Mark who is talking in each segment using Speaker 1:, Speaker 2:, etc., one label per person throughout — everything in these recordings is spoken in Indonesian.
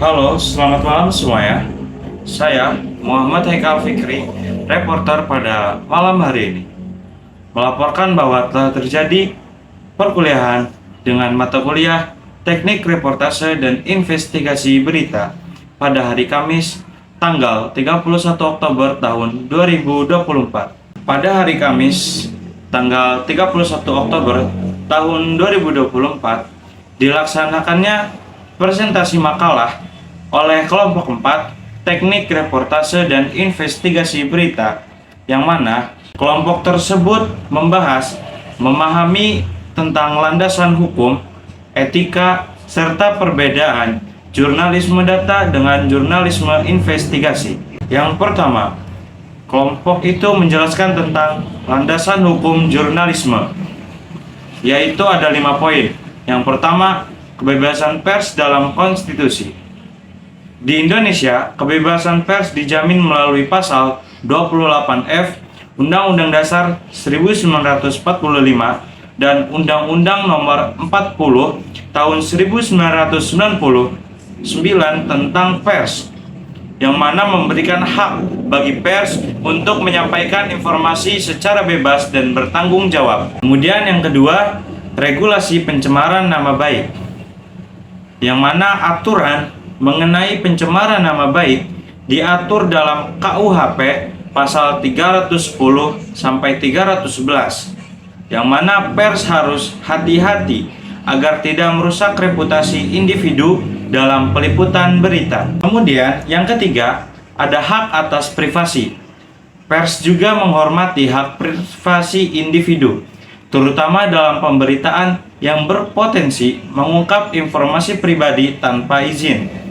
Speaker 1: Halo, selamat malam semuanya. Saya Muhammad Haikal Fikri, reporter pada malam hari ini, melaporkan bahwa telah terjadi perkuliahan dengan mata kuliah Teknik Reportase dan Investigasi Berita pada hari Kamis tanggal 31 Oktober tahun 2024. Pada hari Kamis tanggal 31 Oktober tahun 2024 dilaksanakannya presentasi makalah oleh kelompok 4 Teknik Reportase dan Investigasi Berita, yang mana kelompok tersebut membahas memahami tentang landasan hukum, etika, serta perbedaan jurnalisme data dengan jurnalisme investigasi. Yang pertama, kelompok itu menjelaskan tentang landasan hukum jurnalisme, yaitu ada 5 poin. Yang pertama, kebebasan pers dalam konstitusi. Di Indonesia, kebebasan pers dijamin melalui pasal 28F Undang-Undang Dasar 1945 dan Undang-Undang Nomor 40 Tahun 1999 tentang pers, yang mana memberikan hak bagi pers untuk menyampaikan informasi secara bebas dan bertanggung jawab. Kemudian yang kedua, regulasi pencemaran nama baik, yang mana aturan mengenai pencemaran nama baik diatur dalam KUHP pasal 310 sampai 311, yang mana pers harus hati-hati agar tidak merusak reputasi individu dalam peliputan berita. Kemudian yang ketiga, ada hak atas privasi. Pers juga menghormati hak privasi individu, terutama dalam pemberitaan yang berpotensi mengungkap informasi pribadi tanpa izin.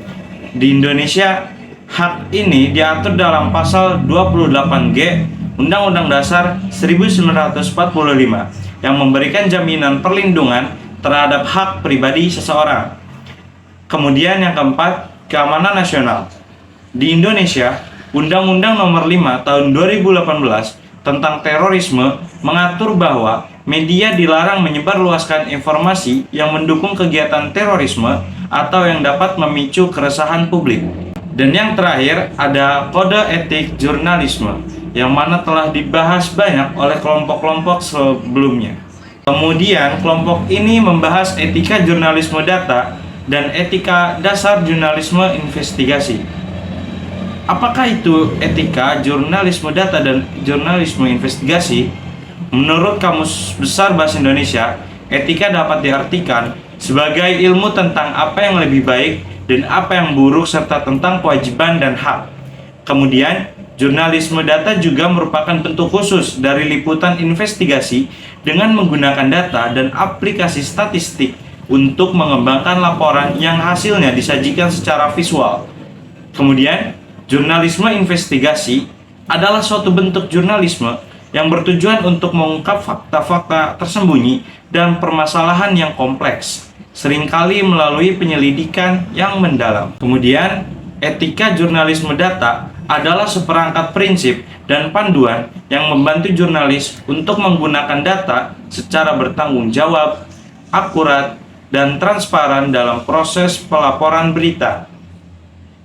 Speaker 1: Di Indonesia, hak ini diatur dalam pasal 28G Undang-Undang Dasar 1945 yang memberikan jaminan perlindungan terhadap hak pribadi seseorang. Kemudian yang keempat, keamanan nasional. Di Indonesia, Undang-Undang Nomor 5 Tahun 2018 tentang terorisme mengatur bahwa media dilarang menyebarluaskan informasi yang mendukung kegiatan terorisme atau yang dapat memicu keresahan publik. Dan yang terakhir, ada kode etik jurnalisme, yang mana telah dibahas banyak oleh kelompok-kelompok sebelumnya. Kemudian kelompok ini membahas etika jurnalisme data dan etika dasar jurnalisme investigasi. Apakah itu etika jurnalisme data dan jurnalisme investigasi? Menurut Kamus Besar Bahasa Indonesia, etika dapat diartikan sebagai ilmu tentang apa yang lebih baik dan apa yang buruk serta tentang kewajiban dan hak. Kemudian, jurnalisme data juga merupakan bentuk khusus dari liputan investigasi dengan menggunakan data dan aplikasi statistik untuk mengembangkan laporan yang hasilnya disajikan secara visual. Kemudian, jurnalisme investigasi adalah suatu bentuk jurnalisme yang bertujuan untuk mengungkap fakta-fakta tersembunyi dan permasalahan yang kompleks, seringkali melalui penyelidikan yang mendalam. Kemudian, etika jurnalisme data adalah seperangkat prinsip dan panduan yang membantu jurnalis untuk menggunakan data secara bertanggung jawab, akurat, dan transparan dalam proses pelaporan berita.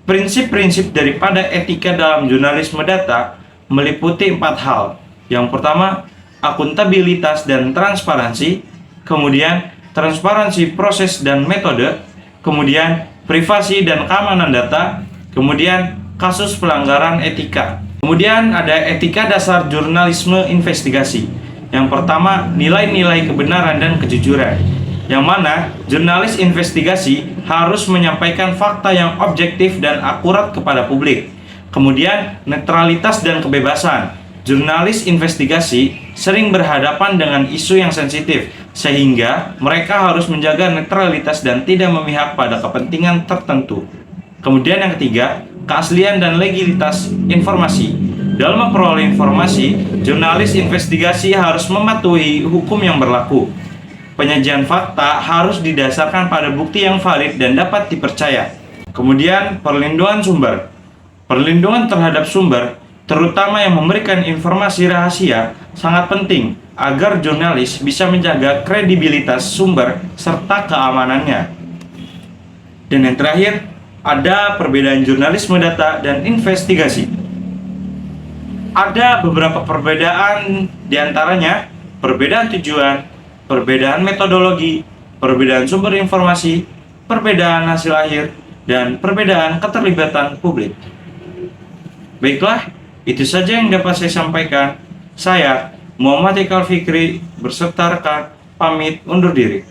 Speaker 1: Prinsip-prinsip daripada etika dalam jurnalisme data meliputi 4 hal. Yang pertama, akuntabilitas dan transparansi, kemudian transparansi proses dan metode, kemudian privasi dan keamanan data, kemudian kasus pelanggaran etika. Kemudian ada etika dasar jurnalisme investigasi. Yang pertama, nilai-nilai kebenaran dan kejujuran, yang mana jurnalis investigasi harus menyampaikan fakta yang objektif dan akurat kepada publik. Kemudian, netralitas dan kebebasan. Jurnalis investigasi sering berhadapan dengan isu yang sensitif, sehingga mereka harus menjaga netralitas dan tidak memihak pada kepentingan tertentu. Kemudian yang ketiga, keaslian dan legalitas informasi. Dalam memperoleh informasi, jurnalis investigasi harus mematuhi hukum yang berlaku. Penyajian fakta harus didasarkan pada bukti yang valid dan dapat dipercaya. Kemudian, perlindungan sumber. Perlindungan terhadap sumber, terutama yang memberikan informasi rahasia, sangat penting agar jurnalis bisa menjaga kredibilitas sumber serta keamanannya. Dan yang terakhir, ada perbedaan jurnalisme data dan investigasi. Ada beberapa perbedaan, diantaranya perbedaan tujuan, perbedaan metodologi, perbedaan sumber informasi, perbedaan hasil akhir, dan perbedaan keterlibatan publik. Baiklah, itu saja yang dapat saya sampaikan. Saya, Muhammad Ikal Fikri, berserta rekan, pamit undur diri.